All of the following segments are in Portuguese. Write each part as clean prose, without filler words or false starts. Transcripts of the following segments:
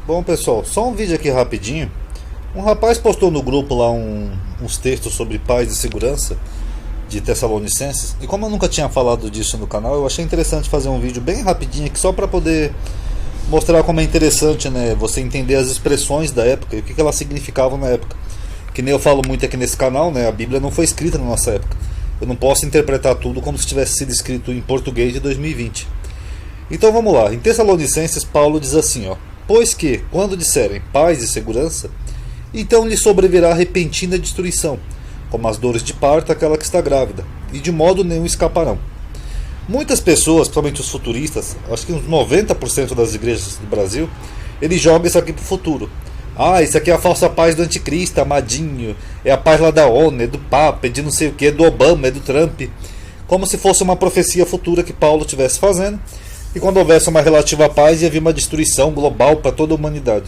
Bom, pessoal, só um vídeo aqui rapidinho. Um rapaz postou no grupo lá uns textos sobre paz e segurança de Tessalonicenses. E como eu nunca tinha falado disso no canal, eu achei interessante fazer um vídeo bem rapidinho aqui, só para poder mostrar como é interessante, né, você entender as expressões da época e o que elas significavam na época. Que nem eu falo muito aqui nesse canal, né, a Bíblia não foi escrita na nossa época. Eu não posso interpretar tudo como se tivesse sido escrito em português de 2020. Então vamos lá. Em Tessalonicenses, Paulo diz assim, ó: pois que, quando disserem paz e segurança, então lhe sobrevirá repentina destruição, como as dores de parto àquela que está grávida, e de modo nenhum escaparão. Muitas pessoas, principalmente os futuristas, acho que uns 90% das igrejas do Brasil, eles jogam isso aqui para o futuro. Ah, isso aqui é a falsa paz do anticristo, amadinho, é a paz lá da ONU, é do Papa, é de não sei o que, é do Obama, é do Trump. Como se fosse uma profecia futura que Paulo estivesse fazendo, e quando houvesse uma relativa paz ia vir uma destruição global para toda a humanidade.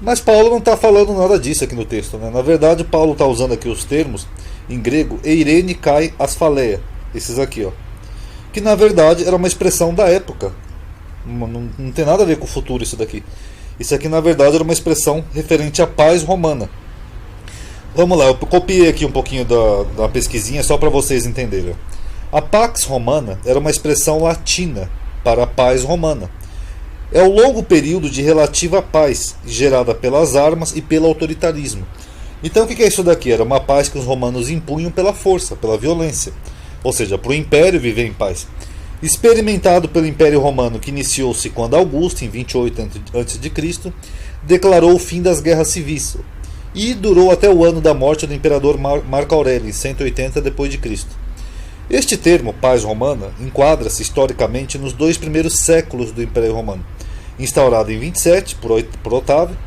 Mas Paulo não está falando nada disso aqui no texto, né? Na verdade, Paulo está usando aqui os termos em grego eirene kai asphaleia, esses aqui, ó, que na verdade era uma expressão da época. Não tem nada a ver com o futuro isso daqui. Isso aqui na verdade era uma expressão referente à paz romana. Vamos lá, eu copiei aqui um pouquinho da pesquisinha só para vocês entenderem. A pax romana era uma expressão latina para a paz romana. É o longo período de relativa paz, gerada pelas armas e pelo autoritarismo. Então o que é isso daqui? Era uma paz que os romanos impunham pela força, pela violência. Ou seja, para o Império viver em paz. Experimentado pelo Império Romano, que iniciou-se quando Augusto, em 28 a.C., declarou o fim das guerras civis, e durou até o ano da morte do imperador Marco Aurélio, em 180 d.C. Este termo, paz romana, enquadra-se historicamente nos dois primeiros séculos do Império Romano, instaurado em 27 por Otávio,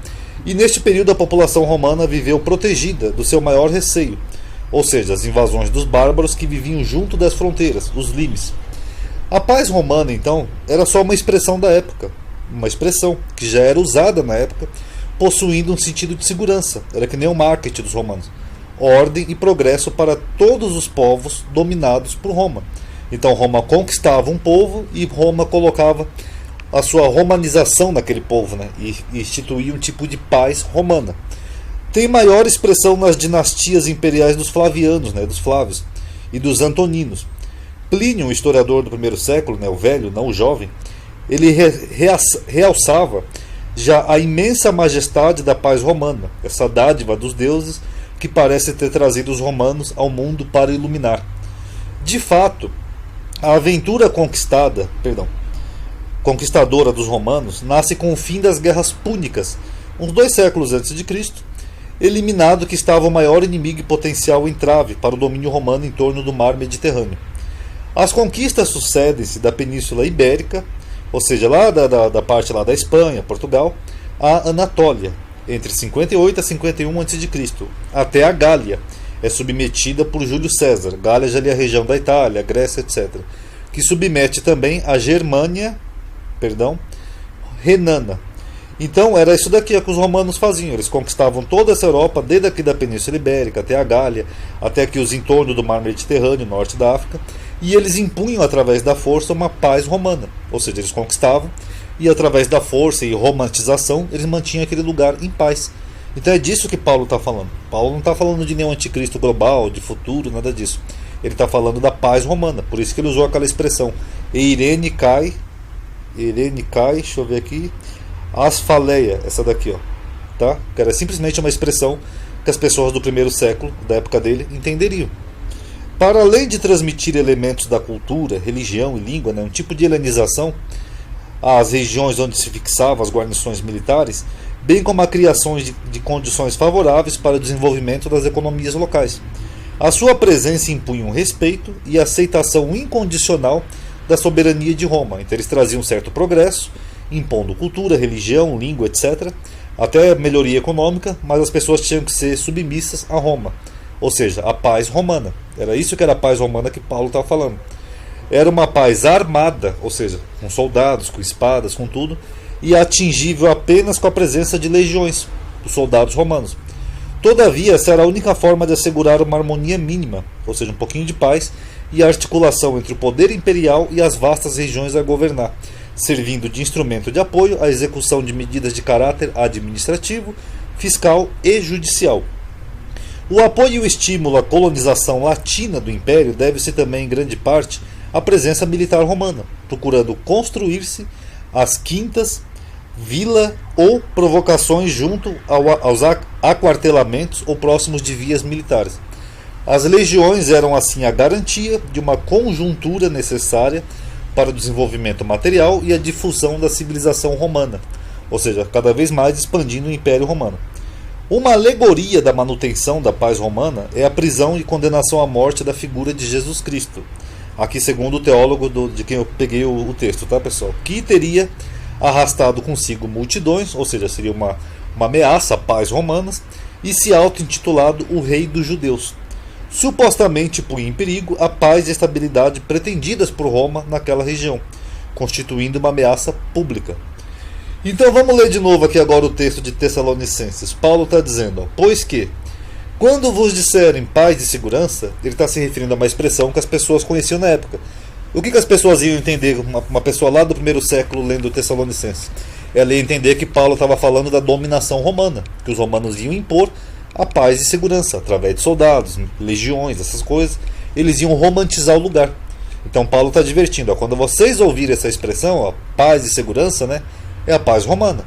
e neste período a população romana viveu protegida do seu maior receio, ou seja, as invasões dos bárbaros que viviam junto das fronteiras, os limes. A paz romana, então, era só uma expressão da época, uma expressão que já era usada na época, possuindo um sentido de segurança, era que nem o marketing dos romanos. Ordem e progresso para todos os povos dominados por Roma. Então Roma conquistava um povo e Roma colocava a sua romanização naquele povo, né? E instituía um tipo de paz romana. Tem maior expressão nas dinastias imperiais dos Flavianos, né? Dos Flávios e dos Antoninos. Plínio, o historiador do primeiro século, né? O velho, não o jovem, ele realçava já a imensa majestade da paz romana, essa dádiva dos deuses que parece ter trazido os romanos ao mundo para iluminar. De fato, a aventura conquistadora dos romanos nasce com o fim das guerras púnicas, uns 2 séculos antes de Cristo, eliminado que estava o maior inimigo e potencial entrave para o domínio romano em torno do mar Mediterrâneo. As conquistas sucedem-se da Península Ibérica, ou seja, lá da parte lá da Espanha, Portugal, a Anatólia, entre 58 a 51 a.C., até a Gália, é submetida por Júlio César. Gália já é a região da Itália, Grécia, etc., que submete também a Germânia, renana. Então era isso daqui que os romanos faziam. Eles conquistavam toda essa Europa, desde aqui da Península Ibérica até a Gália, até aqui os entornos do mar Mediterrâneo, norte da África, e eles impunham através da força uma paz romana. Ou seja, eles conquistavam e através da força e romantização eles mantinham aquele lugar em paz. Então é disso que Paulo está falando. Paulo não está falando de nenhum anticristo global, de futuro, nada disso. Ele está falando da paz romana. Por isso que ele usou aquela expressão eirene kai, deixa eu ver aqui, asphaleia, essa daqui, ó, tá? Que era simplesmente uma expressão que as pessoas do primeiro século, da época dele, entenderiam. Para além de transmitir elementos da cultura, religião e língua, né, um tipo de helenização às regiões onde se fixavam as guarnições militares, bem como a criação de condições favoráveis para o desenvolvimento das economias locais. A sua presença impunha um respeito e aceitação incondicional da soberania de Roma. Então eles traziam um certo progresso, impondo cultura, religião, língua, etc., até melhoria econômica, mas as pessoas tinham que ser submissas a Roma, ou seja, a paz romana. Era isso que era a paz romana que Paulo estava falando. Era uma paz armada, ou seja, com soldados, com espadas, com tudo, e atingível apenas com a presença de legiões, dos soldados romanos. Todavia, essa era a única forma de assegurar uma harmonia mínima, ou seja, um pouquinho de paz, e a articulação entre o poder imperial e as vastas regiões a governar, servindo de instrumento de apoio à execução de medidas de caráter administrativo, fiscal e judicial. O apoio e o estímulo à colonização latina do Império deve-se também, em grande parte, à presença militar romana, procurando construir-se as quintas, vila ou provocações junto aos aquartelamentos ou próximos de vias militares. As legiões eram assim a garantia de uma conjuntura necessária para o desenvolvimento material e a difusão da civilização romana, ou seja, cada vez mais expandindo o Império Romano. Uma alegoria da manutenção da paz romana é a prisão e condenação à morte da figura de Jesus Cristo, aqui segundo o teólogo de quem eu peguei o texto, tá, pessoal? Que teria arrastado consigo multidões, ou seja, seria uma ameaça à paz romanas, e se auto-intitulado o Rei dos Judeus. Supostamente punha em perigo a paz e a estabilidade pretendidas por Roma naquela região, constituindo uma ameaça pública. Então vamos ler de novo aqui agora o texto de Tessalonicenses. Paulo está dizendo, pois que, quando vos disserem paz e segurança, ele está se referindo a uma expressão que as pessoas conheciam na época. O que as pessoas iam entender, uma pessoa lá do primeiro século lendo Tessalonicenses? Ela ia entender que Paulo estava falando da dominação romana, que os romanos iam impor a paz e segurança, através de soldados, legiões, essas coisas, eles iam romantizar o lugar. Então Paulo está divertindo, quando vocês ouvirem essa expressão, paz e segurança, né, é a paz romana.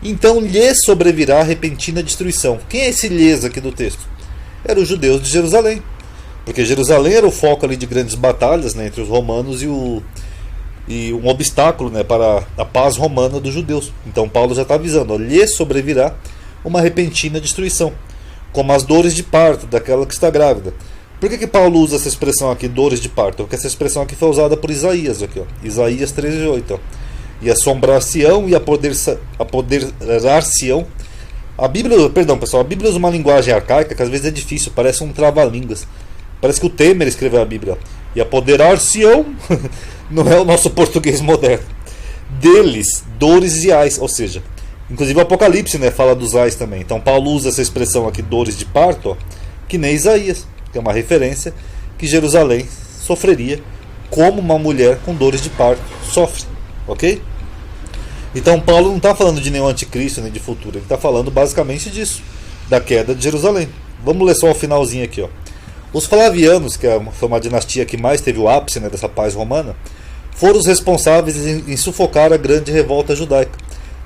Então lhes sobrevirá repentina destruição. Quem é esse lhes aqui do texto? Eram os judeus de Jerusalém, porque Jerusalém era o foco ali de grandes batalhas, né, entre os romanos e um obstáculo, né, para a paz romana dos judeus. Então Paulo já está avisando, lhes sobrevirá uma repentina destruição, como as dores de parto daquela que está grávida. Por que Paulo usa essa expressão aqui, dores de parto? Porque essa expressão aqui foi usada por Isaías, aqui, ó, Isaías 13:8. E assombrar-se-ão e apoderar-se-ão. A Bíblia, perdão pessoal, a Bíblia usa uma linguagem arcaica que às vezes é difícil, parece um trava-línguas. Parece que o Temer escreveu a Bíblia. E apoderar-se-ão não é o nosso português moderno. Deles, dores e ais, ou seja, inclusive o Apocalipse, né, fala dos ais também. Então Paulo usa essa expressão aqui, dores de parto, ó, que nem Isaías, que é uma referência que Jerusalém sofreria como uma mulher com dores de parto sofre, ok? Então Paulo não está falando de nenhum anticristo nem de futuro, ele está falando basicamente disso, da queda de Jerusalém. Vamos ler só o finalzinho aqui, ó. Os Flavianos, que foi uma dinastia que mais teve o ápice, né, dessa paz romana, foram os responsáveis em sufocar a grande revolta judaica.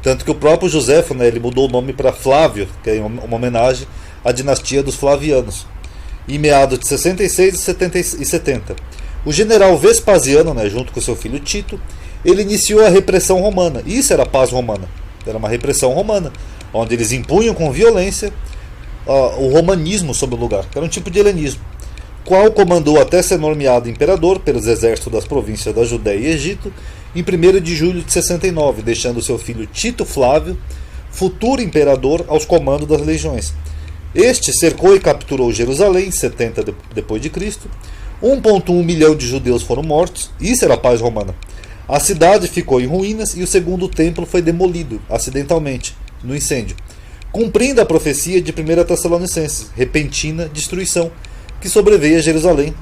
Tanto que o próprio Joséfo, né, ele mudou o nome para Flávio, que é uma homenagem à dinastia dos Flavianos. Em meados de 66 e 70. O general Vespasiano, né, junto com seu filho Tito, ele iniciou a repressão romana. Isso era a paz romana. Era uma repressão romana, onde eles impunham com violência o romanismo sobre o lugar, que era um tipo de helenismo, qual comandou até ser nomeado imperador pelos exércitos das províncias da Judéia e Egito em 1º de julho de 69, deixando seu filho Tito Flávio, futuro imperador, aos comandos das legiões. Este cercou e capturou Jerusalém em 70 depois de Cristo. 1,1 milhão de judeus foram mortos. Isso era a paz romana. A cidade ficou em ruínas e o segundo templo foi demolido acidentalmente no incêndio, cumprindo a profecia de 1 Tessalonicenses, repentina destruição, que sobreveio a Jerusalém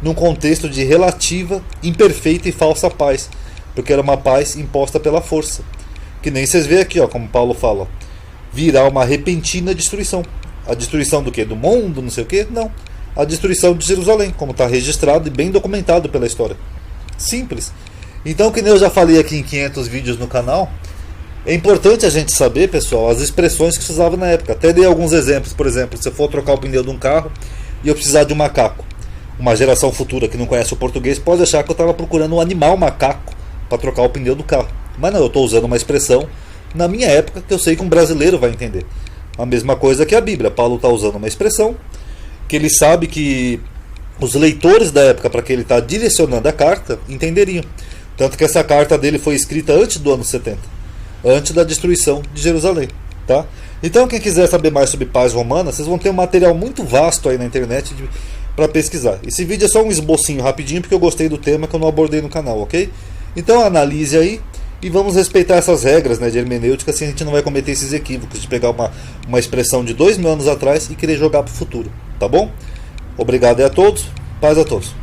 num contexto de relativa, imperfeita e falsa paz, porque era uma paz imposta pela força. Que nem vocês veem aqui, ó, como Paulo fala, virá uma repentina destruição. A destruição do quê? Do mundo, não sei o quê? Não. A destruição de Jerusalém, como está registrado e bem documentado pela história. Simples. Então, que nem eu já falei aqui em 500 vídeos no canal, é importante a gente saber, pessoal, as expressões que se usavam na época. Até dei alguns exemplos. Por exemplo, se eu for trocar o pneu de um carro e eu precisar de um macaco, uma geração futura que não conhece o português pode achar que eu estava procurando um animal macaco para trocar o pneu do carro. Mas não, eu estou usando uma expressão na minha época que eu sei que um brasileiro vai entender. A mesma coisa que a Bíblia. Paulo está usando uma expressão que ele sabe que os leitores da época para que ele está direcionando a carta entenderiam. Tanto que essa carta dele foi escrita antes do ano 70, antes da destruição de Jerusalém, tá? Então quem quiser saber mais sobre paz romana, vocês vão ter um material muito vasto aí na internet para pesquisar. Esse vídeo é só um esbocinho rapidinho porque eu gostei do tema que eu não abordei no canal, ok? Então analise aí e vamos respeitar essas regras, né, de hermenêutica, assim a gente não vai cometer esses equívocos de pegar uma expressão de 2000 anos atrás e querer jogar para o futuro, tá bom? Obrigado a todos, paz a todos.